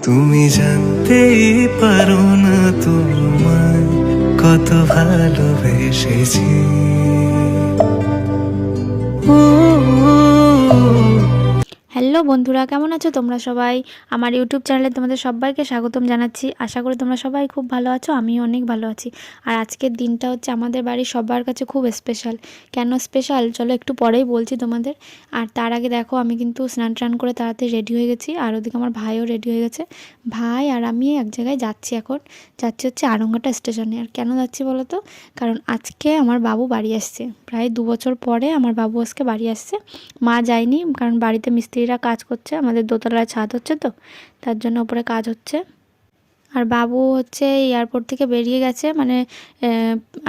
তুমি জানতেই পারো না তোমায় কত ভালোবেসেছি। হ্যালো বন্ধুরা, কেমন আছো তোমরা সবাই? আমার ইউটিউব চ্যানেলে তোমাদের সবাইকে স্বাগতম জানাচ্ছি। আশা করি তোমরা সবাই খুব ভালো আছো, আমিও অনেক ভালো আছি। আর আজকের দিনটা হচ্ছে আমাদের বাড়ির সবার কাছে খুব স্পেশাল। কেন স্পেশাল চলো একটু পরেই বলছি তোমাদের। আর তার আগে দেখো, আমি কিন্তু স্নান টান করে তাড়াতাড়ি রেডি হয়ে গেছি, আর ওদিকে আমার ভাইও রেডি হয়ে গেছে। ভাই আর আমি এক জায়গায় যাচ্ছি, এখন যাচ্ছি হচ্ছে আড়ংঘাটা স্টেশনে। আর কেন যাচ্ছি বলো তো? কারণ আজকে আমার বাবু বাড়ি আসছে, প্রায় 2 বছর পরে আমার বাবু আজকে বাড়ি আসছে। মা যায়নি, কারণ বাড়িতে মিস্ত্রিরা কাজ করছে, আমাদের দোতলায় ছাদ হচ্ছে তো, তার জন্য ওপরে কাজ হচ্ছে। আর বাবু হচ্ছে এয়ারপোর্ট থেকে বেরিয়ে গেছে, মানে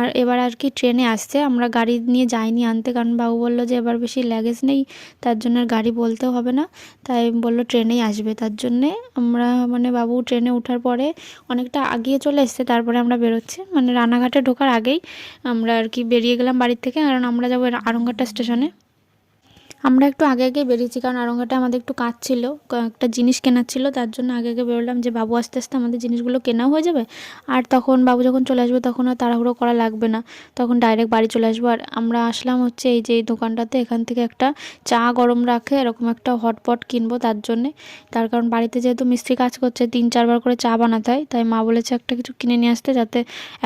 আর এবার আর কি ট্রেনে আসছে। আমরা গাড়ি নিয়ে যাইনি আনতে, কারণ বাবু বললো যে এবার বেশি লাগেজ নেই, তার জন্য আর গাড়ি বলতেও হবে না, তাই বললো ট্রেনেই আসবে। তার জন্যে আমরা মানে বাবু ট্রেনে ওঠার পরে অনেকটা আগিয়ে চলে এসছে, তারপরে আমরা বেরোচ্ছি, মানে রানাঘাটে ঢোকার আগেই আমরা আর কি বেরিয়ে গেলাম বাড়ির থেকে, কারণ আমরা যাবো আড়ংঘাটা স্টেশনে। আমরা একটু আগে আগে বেরিয়েছি, কারণ আড়ংঘাটে আমাদের একটু কাজ ছিল, একটা জিনিস কেনার ছিল, তার জন্য আগে আগে বেরোলাম, যে বাবু আস্তে আস্তে আমাদের জিনিসগুলো কেনাও হয়ে যাবে। আর তখন বাবু যখন চলে আসবে তখন আর তাড়াহুড়ো করা লাগবে না, তখন ডাইরেক্ট বাড়ি চলে আসবো। আর আমরা আসলাম হচ্ছে এই যে এই দোকানটাতে, এখান থেকে একটা চা গরম রাখে এরকম একটা হটপট কিনবো তার জন্যে। তার কারণ বাড়িতে যেহেতু মিস্ত্রি কাজ করছে, 3-4 বার করে চা বানাতে হয়, তাই মা বলেছে একটা কিছু কিনে নিয়ে আসতে, যাতে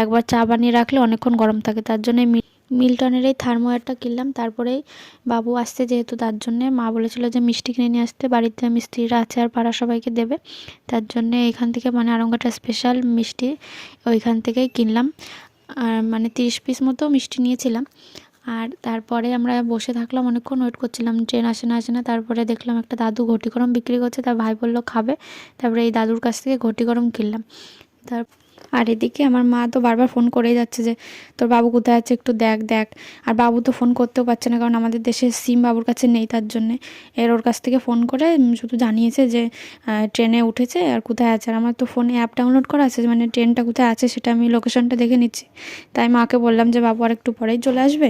একবার চা বানিয়ে রাখলে অনেকক্ষণ গরম থাকে। তার জন্য মিল্টনের এই থার্মোয়ারটা কিনলাম। তারপরেই বাবু আসছে যেহেতু, তার জন্যে মা বলেছিল যে মিষ্টি কিনে নিয়ে আসতে, বাড়িতে মিস্ত্রিরা আছে আর পাড়া সবাইকে দেবে, তার জন্যে এখান থেকে মানে আড়ংঘাটা স্পেশাল মিষ্টি ওইখান থেকেই কিনলাম। আর মানে 30 পিস মতো মিষ্টি নিয়েছিলাম। আর তারপরে আমরা বসে থাকলাম, অনেকক্ষণ ওয়েট করছিলাম, ট্রেন আসে না আসে না। তারপরে দেখলাম একটা দাদু ঘটি গরম বিক্রি করছে, তার ভাই বললো খাবে, তারপরে এই দাদুর কাছ থেকে ঘটি গরম কিনলাম। তার আর এদিকে আমার মা তো বারবার ফোন করেই যাচ্ছে যে তোর বাবু কোথায় আছে, একটু দেখ দেখ। আর বাবু তো ফোন করতেও পারছে না, কারণ আমাদের দেশে সিম বাবুর কাছে নেই, তার জন্যে ওর কাছ থেকে ফোন করে শুধু জানিয়েছে যে ট্রেনে উঠেছে আর কোথায় আছে। আর আমার তো ফোনে অ্যাপ ডাউনলোড করা আছে, মানে ট্রেনটা কোথায় আছে সেটা আমি লোকেশনটা দেখে নিচ্ছি। তাই মাকে বললাম যে বাবু আর একটু পরেই চলে আসবে।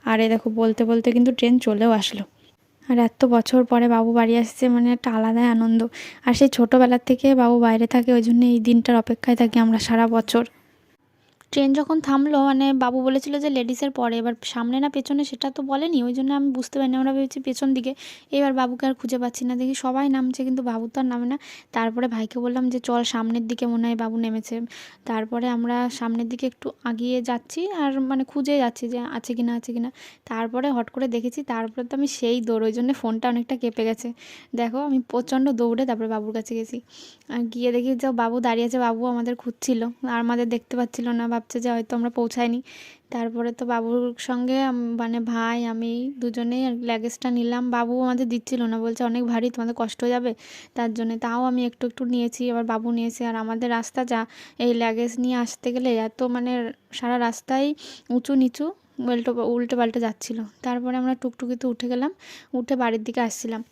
আর এই দেখো বলতে বলতে কিন্তু ট্রেন চলেও আসলো। আর এত বছর পরে বাবু বাড়ি আসছে, মানে একটা আলাদাই আনন্দ। আর সেই ছোটোবেলার থেকে বাবু বাইরে থাকে, ওই জন্য এই দিনটার অপেক্ষায় থাকি আমরা সারা বছর। ট্রেন যখন থামলো, মানে বাবু বলেছিল যে লেডিসের পরে, এবার সামনে না পেছনে সেটা তো বলেনি, ওই জন্য আমি বুঝতে পারিনি, আমরা ভেবেছি পেছন দিকে। এবার বাবুকে আর খুঁজে পাচ্ছি না, দেখি সবাই নামছে কিন্তু বাবু তো আর নামে না। তারপরে ভাইকে বললাম যে চল সামনের দিকে, মনে হয় বাবু নেমেছে। তারপরে আমরা সামনের দিকে একটু আগিয়ে যাচ্ছি, আর মানে খুঁজে যাচ্ছি যে আছে কি না আছে কি না। তারপরে হট করে দেখেছি, তারপরে তো আমি সেই দৌড়, ওই জন্য ফোনটা অনেকটা কেঁপে গেছে। দেখো আমি প্রচণ্ড দৌড়ে তারপরে বাবুর কাছে গেছি। আর গিয়ে দেখি যে বাবু দাঁড়িয়ে আছে, বাবু আমাদের খুঁজছিল আর আমাদের দেখতে পাচ্ছিল না, ভাবছে যে হয়তো আমরা পৌঁছাইনি। তারপরে তো বাবুর সঙ্গে মানে ভাই আমি দুজনেই লাগেজটা নিলাম। বাবু আমাদের দিচ্ছিল না, বলছে অনেক ভারী, তোমাদের কষ্ট হয়ে যাবে, তার জন্যে তাও আমি একটু একটু নিয়েছি, আবার বাবু নিয়েছে। আর আমাদের রাস্তা যা, এই লাগেজ নিয়ে আসতে গেলে এত মানে সারা রাস্তায় উঁচু নিচু, উল্টে পাল্টে যাচ্ছিলো। তারপরে আমরা টুকটুকিতে উঠে গেলাম, উঠে বাড়ির দিকে আসছিলাম।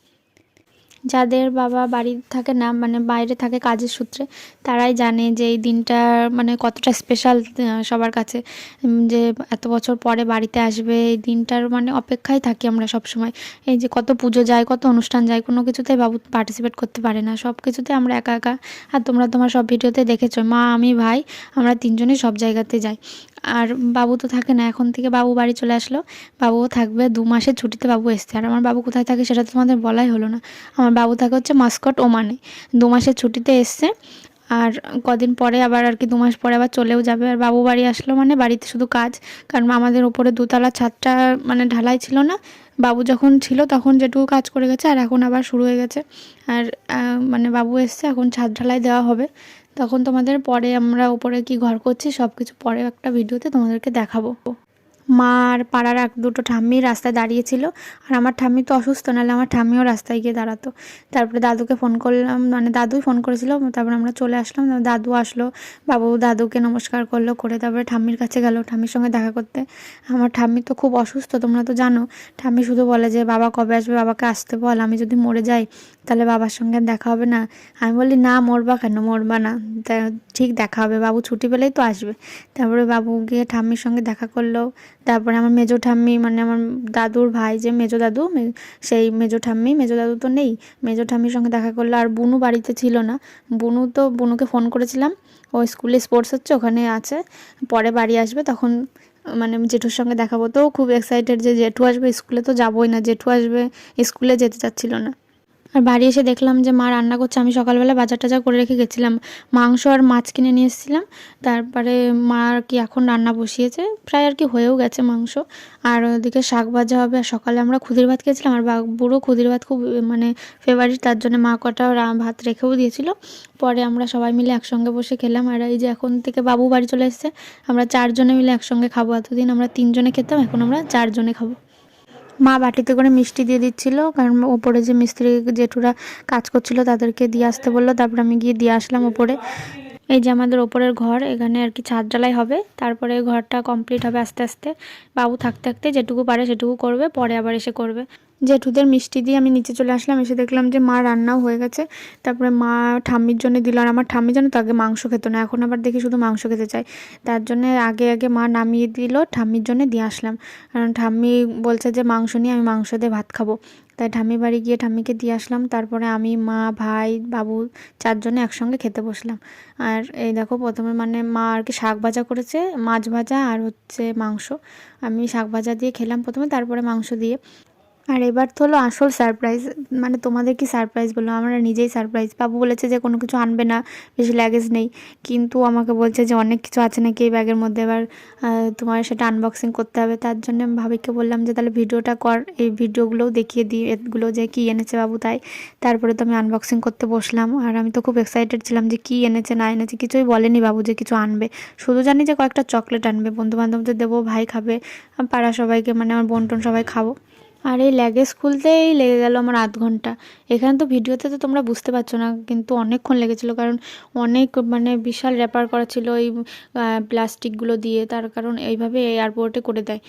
যাদের বাবা বাড়ি থাকে না, মানে বাইরে থাকে কাজের সূত্রে, তারাই জানে যে এই দিনটা মানে কতটা স্পেশাল সবার কাছে, যে এত বছর পরে বাড়িতে আসবে, এই দিনটার মানে অপেক্ষায় থাকি আমরা সব সময়। এই যে কত পুজো যায়, কত অনুষ্ঠান যায়, কোনো কিছুতেই বাবু পার্টিসিপেট করতে পারে না, সব কিছুতে আমরা একা একা। আর তোমরা তোমার সব ভিডিওতে দেখেছো, মা আমি ভাই আমরা তিনজনই সব জায়গাতে যাই। আর বাবু তো থাকে না, এখন থেকে বাবু বাড়ি চলে আসলো, বাবুও থাকবে 2 মাসের ছুটিতে বাবু এসছে। আর আমার বাবু কোথায় থাকে সেটা তো তোমাদের বলাই হলো না। আমার বাবু থাকে হচ্ছে মাস্কট ওমানে, 2 মাসের ছুটিতে এসছে। আর কদিন পরে আবার আর কি 2 মাস পরে আবার চলেও যাবে। আর বাবু বাড়ি আসলো মানে বাড়িতে শুধু কাজ, কারণ আমাদের ওপরে 2তলা ছাদটা মানে ঢালাই ছিল না, বাবু যখন ছিল তখন যেটুকু কাজ করে গেছে, আর এখন আবার শুরু হয়ে গেছে। আর মানে বাবু এসছে, এখন ছাদ ঢালাই দেওয়া হবে, তখন তোমাদের পরে আমরা ওপরে কি ঘর করছি সব কিছু পরে একটা ভিডিওতে তোমাদেরকে দেখাবো। মা আর পাড়ার 1-2টো ঠাম্মি রাস্তায় দাঁড়িয়েছিল, আর আমার ঠাম্মি তো অসুস্থ, নাহলে আমার ঠাম্মিও রাস্তায় গিয়ে দাঁড়াতো। তারপরে দাদুকে ফোন করলাম, মানে দাদুই ফোন করেছিল, তারপরে আমরা চলে আসলাম। দাদু আসলো, বাবু দাদুকে নমস্কার করলো, করে তারপরে ঠাম্মির কাছে গেল ঠাম্মির সঙ্গে দেখা করতে। আমার ঠাম্মি তো খুব অসুস্থ, তোমরা তো জানো। ঠাম্মি শুধু বলে যে বাবা কবে আসবে, বাবাকে আসতে বল, আমি যদি মরে যাই তাহলে বাবার সঙ্গে দেখা হবে না। আমি বলি না, মরবা কেন, মরবা না, ঠিক দেখা হবে, বাবু ছুটি পেলেই তো আসবে। তারপরে বাবু গিয়ে ঠাম্মির সঙ্গে দেখা করলো, তারপরে আমার মেজো ঠাম্মি মানে আমার দাদুর ভাই যে মেজো দাদু, সেই মেজো ঠাম্মি, মেজো দাদু তো নেই, মেজো ঠাম্মির সঙ্গে দেখা করলো। আর বুনু বাড়িতে ছিল না, বুনুকে ফোন করেছিলাম, ও স্কুলে স্পোর্টস হচ্ছে ওখানে আছে, পরে বাড়ি আসবে তখন মানে জেঠুর সঙ্গে দেখাবো। তো খুব এক্সাইটেড যে জেঠু আসবে, স্কুলে তো যাবোই না, জেঠু আসবে, স্কুলে যেতে চাচ্ছিল না। আর বাড়ি এসে দেখলাম যে মা রান্না করছে। আমি সকালবেলা বাজার টাজার করে রেখে গেছিলাম, মাংস আর মাছ কিনে নিয়ে এসেছিলাম। তারপরে মা আর কি এখন রান্না বসিয়েছে, প্রায় আর কি হয়েও গেছে মাংস। আর ওদিকে শাক ভাজা হবে। আর সকালে আমরা খুদির ভাত খেয়েছিলাম, আর বুড়ো খুদির ভাত খুব মানে ফেভারিট, তার জন্য মা কটা ভাত রেখেও দিয়েছিল। পরে আমরা সবাই মিলে একসঙ্গে বসে খেলাম। আর এই যে এখন থেকে বাবু বাড়ি চলে এসেছে, আমরা 4 জনে মিলে একসঙ্গে খাবো। এতদিন আমরা 3 জনে খেতাম, এখন আমরা 4 জনে খাবো। মা বাটিতে করে মিষ্টি দিয়ে দিচ্ছিল, কারণ ওপরে যে মিস্ত্রি জেঠুরা কাজ করছিল তাদেরকে দিয়ে আসতে বললো। তারপর আমি গিয়ে দিয়ে আসলাম ওপরে। এই যে আমাদের ওপরের ঘর, এখানে আর কি ছাদ ঢালাই হবে, তারপরে ঘরটা কমপ্লিট হবে আস্তে আস্তে। বাবু থাকতে থাকতে যেটুকু পারে সেটুকু করবে, পরে আবার এসে করবে। জেঠুদের মিষ্টি দিয়ে আমি নিচে চলে আসলাম, এসে দেখলাম যে মা রান্নাও হয়ে গেছে। তারপরে মা ঠাম্মির জন্য দিল, আর আমার ঠাম্মি জানো তো আগে মাংস খেত না, এখন আবার দেখি শুধু মাংস খেতে চাই। তার জন্য আগে আগে মা নামিয়ে দিল, ঠাম্মির জন্য দিয়ে আসলাম। কারণ ঠাম্মি বলছে যে মাংস নিয়ে, আমি মাংস দিয়ে ভাত খাবো, তাই ঠাম্মি বাড়ি গিয়ে ঠাম্মিকে দিয়ে আসলাম। তারপরে আমি, মা, ভাই, বাবু 4 জনে একসঙ্গে খেতে বসলাম। আর এই দেখো প্রথমে মানে মা আর কি শাক ভাজা করেছে, মাছ ভাজা আর হচ্ছে মাংস। আমি শাক ভাজা দিয়ে খেলাম প্রথমে, তারপরে মাংস দিয়ে। আর এবার তো হলো আসল সারপ্রাইজ, মানে তোমাদের কি সারপ্রাইজ বললো, আমরা নিজেই সারপ্রাইজ। বাবু বলেছে যে কোনো কিছু আনবে না, বেশি লাগেজ নেই, কিন্তু আমাকে বলছে যে অনেক কিছু আছে নাকি এই ব্যাগের মধ্যে, এবার তোমার সেটা আনবক্সিং করতে হবে। তার জন্য আমি ভাবিকে বললাম যে তাহলে ভিডিওটা কর, এই ভিডিওগুলোও দেখিয়ে দিই এগুলো যে কী এনেছে বাবু। তাই তারপরে তো আমি আনবক্সিং করতে বসলাম। আর আমি তো খুব এক্সাইটেড ছিলাম যে কী এনেছে না এনেছে, কিছুই বলেনি বাবু যে কিছু আনবে, শুধু জানি যে কয়েকটা চকলেট আনবে, বন্ধু বান্ধবদের দেবো, ভাই খাবে, পাড়া সবাইকে মানে আমার বোন টোন সবাই খাবো। আর এই ল্যাগেজ খুলতেই লেগে গেল আমার আধ ঘন্টা। এখানে তো ভিডিওতে তো তোমরা বুঝতে পারছো না, কিন্তু অনেকক্ষণ লেগেছিলো, কারণ অনেক মানে বিশাল র্যাপার করা ছিল এই প্লাস্টিকগুলো দিয়ে। তার কারণ এইভাবে এয়ারপোর্টে করে দেয়,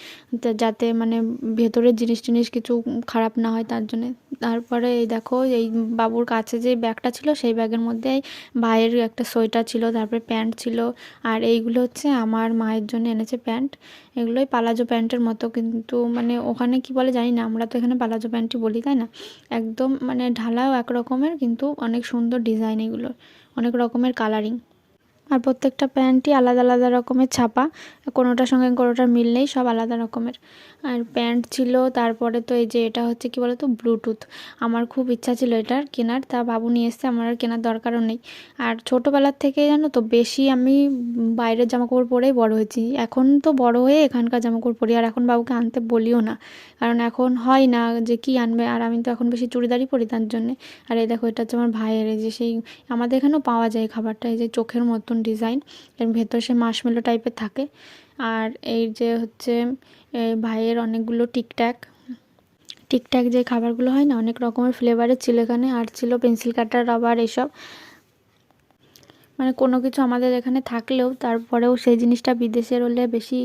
যাতে মানে ভেতরের জিনিস টিনিস কিছু খারাপ না হয়, তার জন্যে। তারপরে এই দেখো এই বাবুর কাছে যে ব্যাগটা ছিল, সেই ব্যাগের মধ্যে ভাইয়ের একটা সোয়েটার ছিল, তারপরে প্যান্ট ছিল। আর এইগুলো হচ্ছে আমার মায়ের জন্য এনেছে প্যান্ট, এগুলোই পালাজো প্যান্টের মতো, কিন্তু মানে ওখানে কি বলে জানি না, আমরা তো এখানে পালাজো প্যান্টই বলি, তাই না? একদম মানে ঢালাও এক রকমের, কিন্তু অনেক সুন্দর ডিজাইন, এগুলো অনেক রকমের কালারিং। আর প্রত্যেকটা প্যান্টই আলাদা আলাদা রকমের ছাপা, কোনোটার সঙ্গে কোনোটার মিল নেই, সব আলাদা রকমের। আর প্যান্ট ছিল। তারপরে তো এই যে এটা হচ্ছে কি বলো তো, ব্লুটুথ। আমার খুব ইচ্ছা ছিল এটার কেনার, তা বাবু নিয়ে এসছে, আমার আর কেনার দরকারও নেই। আর ছোটোবেলার থেকে জানো তো বেশি আমি বাইরের জামাকাপড় পরেই বড় হয়েছি, এখন তো বড় হয়ে এখানকার জামাকাপড় পরি। আর এখন বাবুকে আনতে বলিও না, কারণ এখন হয় না যে কি আনবে, আর আমি তো এখন বেশি চুড়িদারই পরি তার জন্যে। আর এই দেখো এটা হচ্ছে আমার ভাইয়ের, এই যে সেই আমাদের এখানেও পাওয়া যায় খাবারটা, এই যে চোখের মতন ডিজাইন, এর ভেতর সে মাশমেলো টাইপের থাকে। আর এই যে হচ্ছে ভাইয়ের অনেকগুলো টিকট্যাক, টিকট্যাক যে খাবারগুলো হয় না, অনেক রকমের ফ্লেভারের ছিল এখানে। আর ছিল পেন্সিল কাটার, রাবার, এসব। মানে কোনো কিছু আমাদের এখানে থাকলেও তারপরেও সেই জিনিসটা বিদেশের হলে বেশি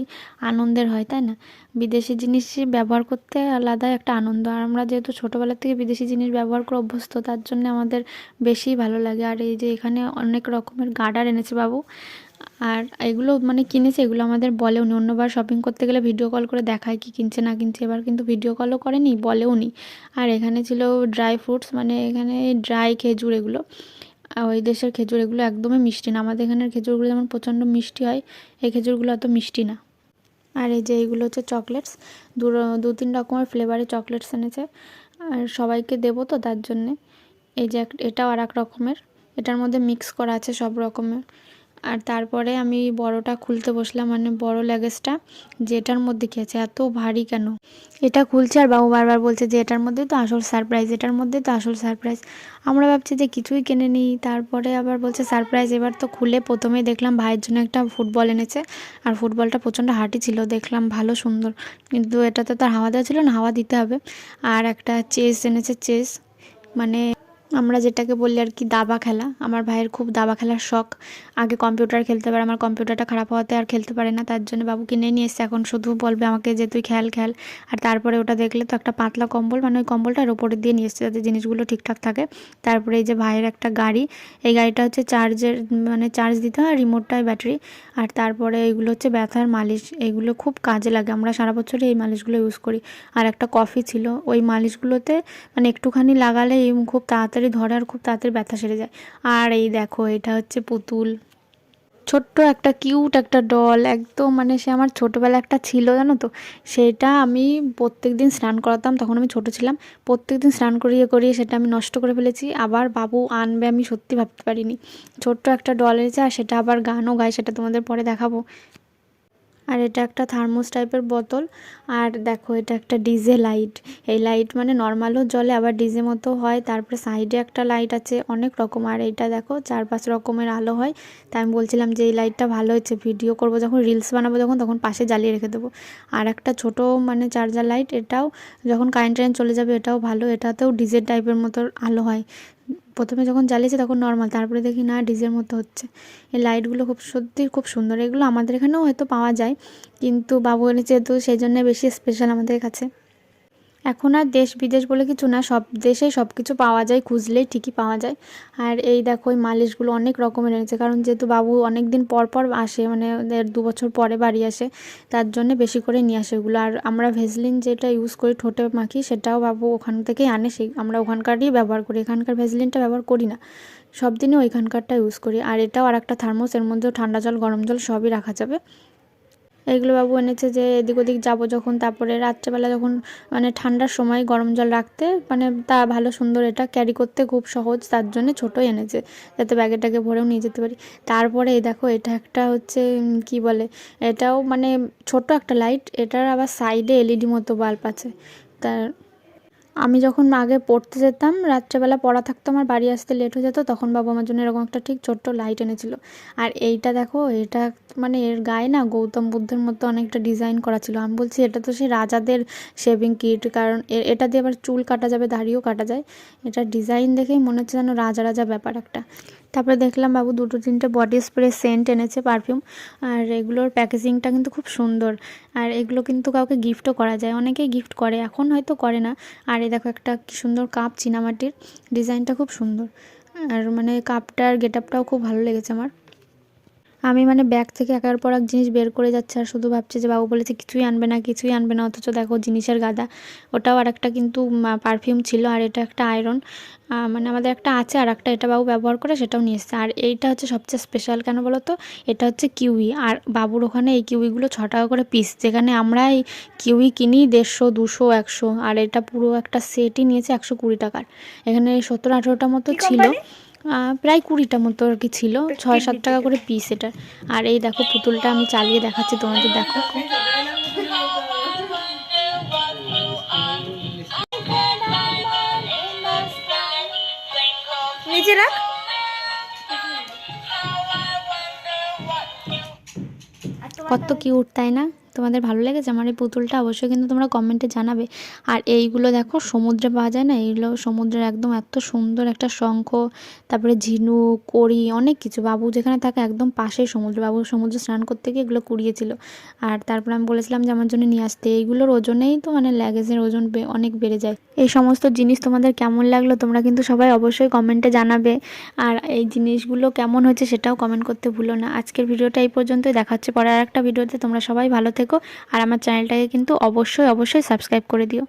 আনন্দের হয়, তাই না? বিদেশি জিনিস ব্যবহার করতে আলাদা একটা আনন্দ। আর আমরা যেহেতু ছোটোবেলা থেকে বিদেশি জিনিস ব্যবহার করে অভ্যস্ত, তার জন্য আমাদের বেশি ভালো লাগে। আর এই যে এখানে অনেক রকমের গার্ডার এনেছে বাবু, আর এগুলো মানে কিনেছে, এগুলো আমাদের বলেও নি। অন্যবার শপিং করতে গেলে ভিডিও কল করে দেখায় কি কিনছে না কিনছে, এবার কিন্তু ভিডিও কলও করেনি, বলেও নি। আর এখানে ছিল ড্রাই ফ্রুটস, মানে এখানে ড্রাই খেজুর, এগুলো ওই দেশের খেজুর, এগুলো একদমই মিষ্টি না। আমাদের এখানের খেজুরগুলো যেমন প্রচণ্ড মিষ্টি হয়, এই খেজুরগুলো অত মিষ্টি না। আর এই যে এইগুলো হচ্ছে চকলেটস, 2-3 রকমের ফ্লেভারে চকলেটস এনেছে, আর সবাইকে দেবো তো তার জন্যে। এই যে এটাও আর এক রকমের, এটার মধ্যে মিক্স করা আছে সব রকমের। আর তারপরে আমি বড়টা খুলতে বসলাম, মানে বড় ল্যাগেজটা, যে এটার মধ্যে কী আছে, এত ভারী কেন? এটা খুলছে আর বাবু বারবার বলছে যে এটার মধ্যেই তো আসল সারপ্রাইজ, এটার মধ্যেই তো আসল সারপ্রাইজ। আমরা ভাবছি যে কিছুই কিনে নিই, তারপরে আবার বলছে সারপ্রাইজ। এবার তো খুলে প্রথমেই দেখলাম ভাইয়ের জন্য একটা ফুটবল এনেছে, আর ফুটবলটা প্রচণ্ড হার্ডি ছিল, দেখলাম ভালো সুন্দর, কিন্তু এটাতে তো হাওয়া দেওয়া ছিল না, হাওয়া দিতে হবে। আর একটা চেস এনেছে, চেস মানে আমরা যেটাকে বলি আর কি দাবা খেলা। আমার ভাইয়ের খুব দাবা খেলার শখ। আগে কম্পিউটার খেলতে পারে, আমার কম্পিউটারটা খারাপ হওয়াতে আর খেলতে পারে না, তার জন্য বাবু কিনে নিয়ে এসছে। এখন শুধু বলবে আমাকে যে তুই খেল খেল। আর তারপরে ওটা দেখলে তো একটা পাতলা কম্বল, মানে ওই কম্বলটার ওপরে দিয়ে নিয়ে এসছে যাতে জিনিসগুলো ঠিকঠাক থাকে। তারপরে এই যে ভাইয়ের একটা গাড়ি, এই গাড়িটা হচ্ছে চার্জের, মানে চার্জ দিতে হয়, রিমোটটায় ব্যাটারি। আর তারপরে এইগুলো হচ্ছে ব্যথার মালিশ, এইগুলো খুব কাজে লাগে, আমরা সারা বছরই এই মালিশগুলো ইউজ করি। আর একটা কফি ছিল, ওই মালিশগুলোতে মানে একটুখানি লাগালে খুব তাড়াতাড়ি ধরে আর খুব তাড়াতাড়ি ব্যথা সেরে যায়। আর এই দেখো এটা হচ্ছে পুতুল, ছোট্ট একটা কিউট একটা ডল, একদম মানে সে আমার ছোটোবেলা একটা ছিল জানো তো। সেটা আমি প্রত্যেক দিন স্নান করাতাম, তখন আমি ছোট ছিলাম। প্রত্যেক দিন স্নান করিয়ে করিয়ে সেটা আমি নষ্ট করে ফেলেছি, আবার বাবু আনবে আমি সত্যি ভাবতে পারিনি। ছোট্ট একটা ডল এনেছে, আর সেটা আবার গানও গায়, সেটা তোমাদের পরে দেখাবো। আর এটা একটা থার্মোস টাইপের বোতল। আর দেখো এটা একটা ডিজে লাইট, এই লাইট মানে নর্মালও জ্বলে আবার ডিজে মতো হয়। তারপরে সাইডে একটা লাইট আছে, অনেক রকম। আর এইটা দেখো 4-5 রকমের আলো হয়। তাই আমি বলছিলাম যে এই লাইটটা ভালো হয়েছে, ভিডিও করব যখন, রিলস বানাবো যখন, তখন পাশে জ্বালিয়ে রেখে দেবো। আর একটা ছোট মানে চার্জার লাইট, এটাও যখন কারেন্ট চলে যাবে, এটাও ভালো, এটাতেও ডিজে টাইপের মতো আলো হয়। প্রথমে যখন জ্বালিয়েছে তখন নর্মাল, তারপরে দেখি না ডিজের মতো হচ্ছে। এই লাইটগুলো খুব সত্যি খুব সুন্দর, এগুলো আমাদের এখানেও হয়তো পাওয়া যায়, কিন্তু বাবু এনেছে যেহেতু সেই জন্য বেশি স্পেশাল আমাদের কাছে। এখন আর দেশ বিদেশ বলে কিছু না, সব দেশেই সব কিছু পাওয়া যায়, খুঁজলেই ঠিকই পাওয়া যায়। আর এই দেখো এই মালিশগুলো অনেক রকমের এনেছে, কারণ যেহেতু বাবু অনেক দিন পর পর আসে, মানে 1-2 বছর পরে বাড়ি আসে, তার জন্য বেশি করে নিয়ে আসে এগুলো। আর আমরা ভেসলিন যেটা ইউজ করি ঠোঁটে মাখি, সেটাও বাবু ওখান থেকেই আনে, সেই আমরা ওখানকারই ব্যবহার করি, এখানকার ভেসলিনটা ব্যবহার করি না, সব দিনই ওইখানকারটা ইউজ করি। আর এটাও আর একটা থার্মোস, এর মধ্যেও ঠান্ডা জল গরম জল সবই রাখা যাবে। এইগুলো বাবু এনেছে যে এদিক ওদিক যাবো যখন, তারপরে রাত্রেবেলা যখন মানে ঠান্ডার সময় গরম জল রাখতে মানে তা ভালো সুন্দর, এটা ক্যারি করতে খুব সহজ, তার জন্য ছোটোই এনেছে যাতে ব্যাগে ট্যাগে ভরেও নিয়ে যেতে পারি। তারপরে এই দেখো এটা একটা হচ্ছে কি বলে, এটাও মানে ছোট একটা লাইট, এটার আবার সাইডে এলইডি মতো বাল্ব আছে। তার আমি যখন আগে পড়তে যেতাম, রাত্রেবেলা পড়া থাকতো, আমার বাড়ি আসতে লেট হয়ে যেত, তখন বাবা আমার জন্য এরকম একটা ঠিক ছোট্ট লাইট এনেছিল। আর এইটা দেখো, এটা মানে এর গায়ে না গৌতম বুদ্ধের মতো অনেকটা ডিজাইন করা ছিল। আমি বলছি এটা তো সেই রাজাদের শেভিং কিট, কারণ এটা দিয়ে আবার চুল কাটা যাবে, দাড়িও কাটা যায়। এটা ডিজাইন দেখেই মনে হচ্ছে যেন রাজা রাজা ব্যাপার একটা। তারপরে দেখলাম বাবু 2-3টে বডি স্প্রে সেন্ট এনেছে, পারফিউম। আর এগুলোর প্যাকেজিংটা কিন্তু খুব সুন্দর। আর এগুলো কিন্তু কাউকে গিফটও করা যায়, অনেকেই গিফট করে, এখন হয়তো করে না। আর এই দেখো একটা কি সুন্দর কাপ, চীনামাটির, ডিজাইনটা খুব সুন্দর। আর মানে কাপটার গেটআপটাও খুব ভালো লেগেছে আমার। আমি মানে ব্যাগ থেকে একের পর এক জিনিস বের করে যাচ্ছে, আর শুধু ভাবছি যে বাবু বলেছে কিছুই আনবে না কিছুই আনবে না, অথচ দেখো জিনিসের গাদা। ওটাও আর একটা কিন্তু পারফিউম ছিল, আর এটা একটা আয়রন, মানে আমাদের একটা আছে, আর একটা এটা বাবু ব্যবহার করে, সেটাও নিয়ে এসছে। আর এইটা হচ্ছে সবচেয়ে স্পেশাল কেন বলো তো, এটা হচ্ছে কিউই। আর বাবুর ওখানে এই কিউইগুলো 6 টাকা করে পিস, যেখানে আমরা এই কিউই কিনি 150, 200, 100, আর এটা পুরো একটা সেটই নিয়েছে 120 টাকার। এখানে 17-18টা মতো ছিল, প্রায় 20টা মতো আর কি ছিল, 6-7 টাকা করে পিস এটা। আর এই দেখো পুতুলটা আমি চালিয়ে দেখাচ্ছি তোমাদের, দেখো নিচে রাখ। কত কিউট তাই না? তোমাদের ভালো লেগেছে আমার এই পুতুলটা? অবশ্যই কিন্তু তোমরা কমেন্টে জানাবে। আর এইগুলো দেখো সমুদ্রে পাওয়া যায় না, এইগুলো সমুদ্রের একদম এত সুন্দর একটা শঙ্খ, তারপরে ঝিনুক, কড়ি, অনেক কিছু। বাবু যেখানে থাকে একদম পাশেই সমুদ্র, বাবু সমুদ্রে স্নান করতে গিয়ে এগুলো কুড়িয়েছিল। আর তারপর আমি বলেছিলাম যে আমার জন্য নিয়ে আসতে, এইগুলোর ওজনেই তো মানে লাগেজের ওজন অনেক বেড়ে যায়। এই সমস্ত জিনিস তোমাদের কেমন লাগলো তোমরা কিন্তু সবাই অবশ্যই কমেন্টে জানাবে। আর এই জিনিসগুলো কেমন হয়েছে সেটাও কমেন্ট করতে ভুলো না। আজকের ভিডিওটা এই পর্যন্তই, দেখা হচ্ছে পরে আর একটা ভিডিওতে। তোমরা সবাই ভালো থেকো, আর আমার চ্যানেলটাকে কিন্তু অবশ্যই সাবস্ক্রাইব করে দিও।